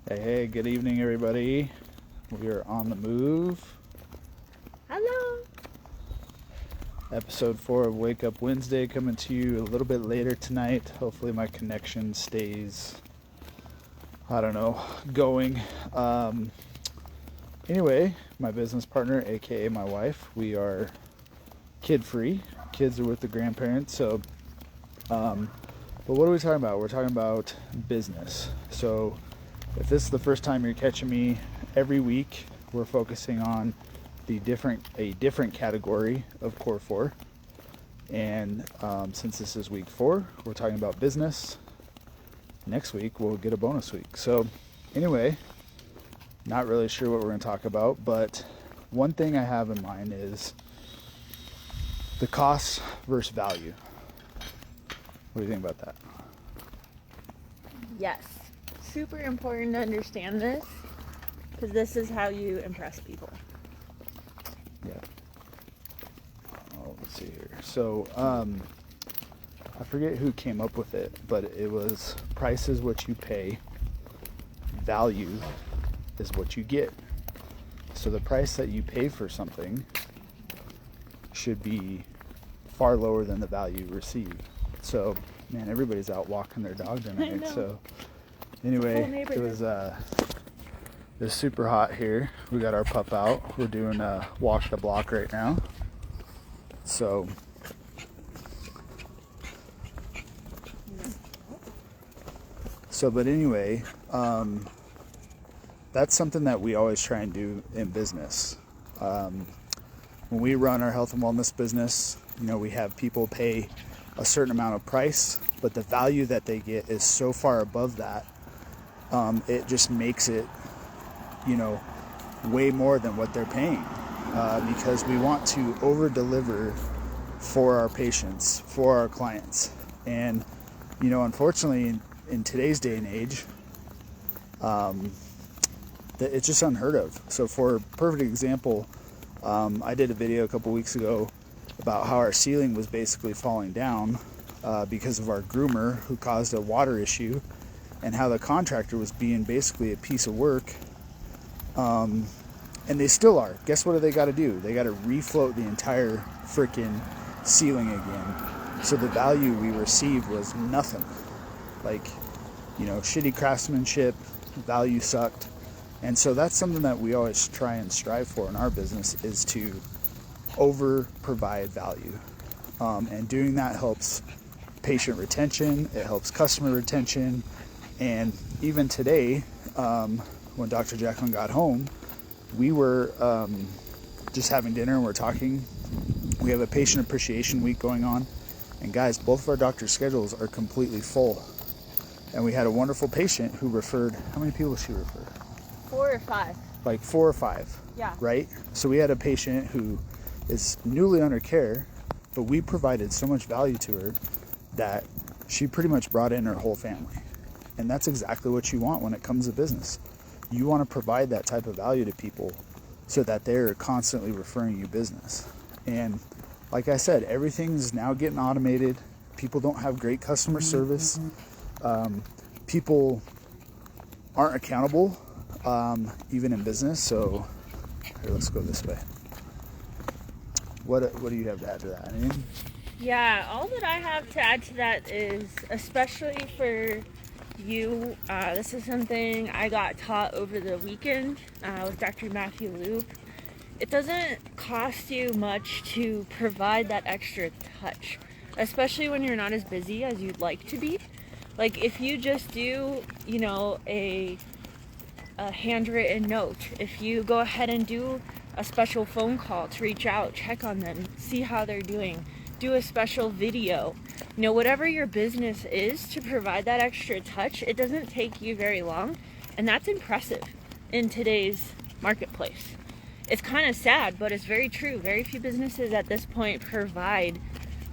Hey, good evening, everybody. We are on the move. Hello. Episode 4 of Wake Up Wednesday coming to you a little bit later tonight. Hopefully my connection stays, going. Anyway, my business partner, aka my wife, we are kid-free. Kids are with the grandparents, but what are we talking about? We're talking about business. So if this is the first time you're catching me, every week we're focusing on a different category of Core 4. And since this is week 4, we're talking about business. Next week we'll get a bonus week. So anyway, not really sure what we're going to talk about, but one thing I have in mind is the cost versus value. What do you think about that? Yes. Super important to understand this because this is how you impress people. Yeah. Let's see here. So, I forget who came up with it, but it was price is what you pay, value is what you get. So the price that you pay for something should be far lower than the value you receive. So, man, everybody's out walking their dog tonight. So, anyway, it was super hot here. We got our pup out. We're doing a walk the block right now. So, but anyway, that's something that we always try and do in business. When we run our health and wellness business, we have people pay a certain amount of price, but the value that they get is so far above that, it just makes it, way more than what they're paying, because we want to over deliver for our patients, for our clients. And, unfortunately in today's day and age, it's just unheard of. So for a perfect example, I did a video a couple weeks ago about how our ceiling was basically falling down because of our groomer who caused a water issue, and how the contractor was being basically a piece of work. And they still are. Guess what they got to do? They got to refloat the entire freaking ceiling again. So the value we received was nothing. Shitty craftsmanship, value sucked. And so that's something that we always try and strive for in our business, is to over provide value. And doing that helps patient retention, it helps customer retention. And even today, when Dr. Jacqueline got home, we were just having dinner and we're talking. We have a patient appreciation week going on, and guys, both of our doctor's schedules are completely full. And we had a wonderful patient who referred, how many people did she refer? 4 or 5. Like 4 or 5. Yeah. Right? So we had a patient who is newly under care, but we provided so much value to her that she pretty much brought in her whole family. And that's exactly what you want when it comes to business. You want to provide that type of value to people so that they're constantly referring you business. And like I said, everything's now getting automated. People don't have great customer service. People aren't accountable, even in business. So here, let's go this way. What do you have to add to that? Anything? Yeah, all that I have to add to that is, especially for you, this is something I got taught over the weekend with Dr. Matthew Loop. It doesn't cost you much to provide that extra touch, especially when you're not as busy as you'd like to be. Like if you just do, a handwritten note, if you go ahead and do a special phone call to reach out, check on them, see how they're doing, do a special video, whatever your business is, to provide that extra touch, it doesn't take you very long. And that's impressive in today's marketplace. It's kind of sad, but it's very true. Very few businesses at this point provide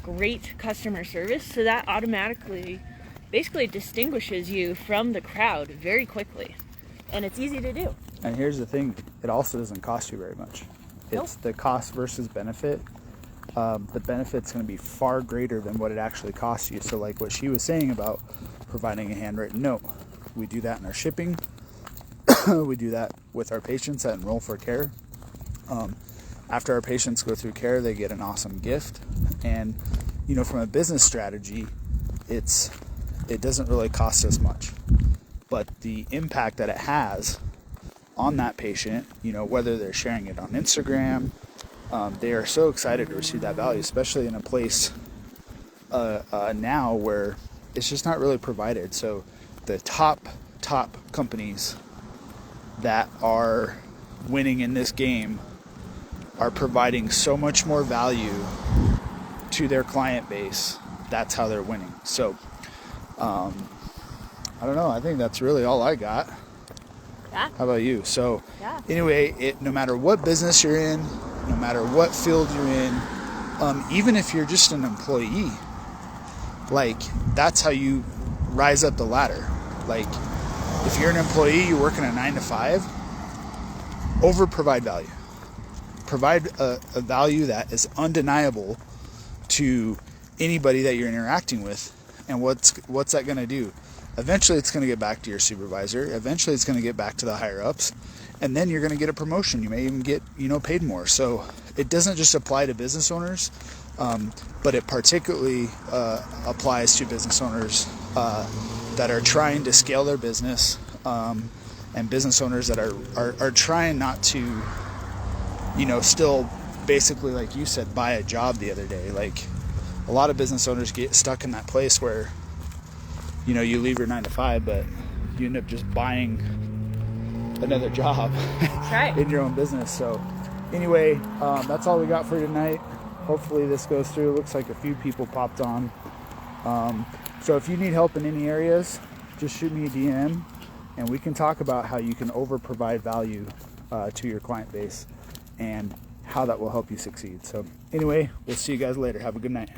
great customer service, so that automatically basically distinguishes you from the crowd very quickly. And it's easy to do. And here's the thing, it also doesn't cost you very much. It's the cost versus benefit. The benefit's going to be far greater than what it actually costs you. So like what she was saying about providing a handwritten note, we do that in our shipping. We do that with our patients that enroll for care. After our patients go through care, they get an awesome gift. And, you know, from a business strategy, it doesn't really cost us much. But the impact that it has on that patient, you know, whether they're sharing it on Instagram, they are so excited to receive that value, especially in a place now where it's just not really provided. So the top companies that are winning in this game are providing so much more value to their client base. That's how they're winning. So I don't know, I think that's really all I got. Yeah. How about you? So Yeah. anyway, no matter what business you're in, no matter what field you're in, even if you're just an employee, like, that's how you rise up the ladder. Like, if you're an employee, you're working a 9 to 5, provide value. Provide a value that is undeniable to anybody that you're interacting with. And what's that going to do? Eventually it's going to get back to your supervisor. Eventually it's going to get back to the higher ups. And then you're going to get a promotion. You may even get, you know, paid more. So it doesn't just apply to business owners, but it particularly applies to business owners that are trying to scale their business, and business owners that are trying not to, you know, still basically, like you said, buy a job the other day. Like, a lot of business owners get stuck in that place where, you know, you leave your 9 to 5, but you end up just buying another job Right. in your own business. So anyway, that's all we got for tonight. Hopefully this goes through. It looks like a few people popped on. So if you need help in any areas, just shoot me a DM and we can talk about how you can provide value to your client base and how that will help you succeed. So anyway, we'll see you guys later. Have a good night.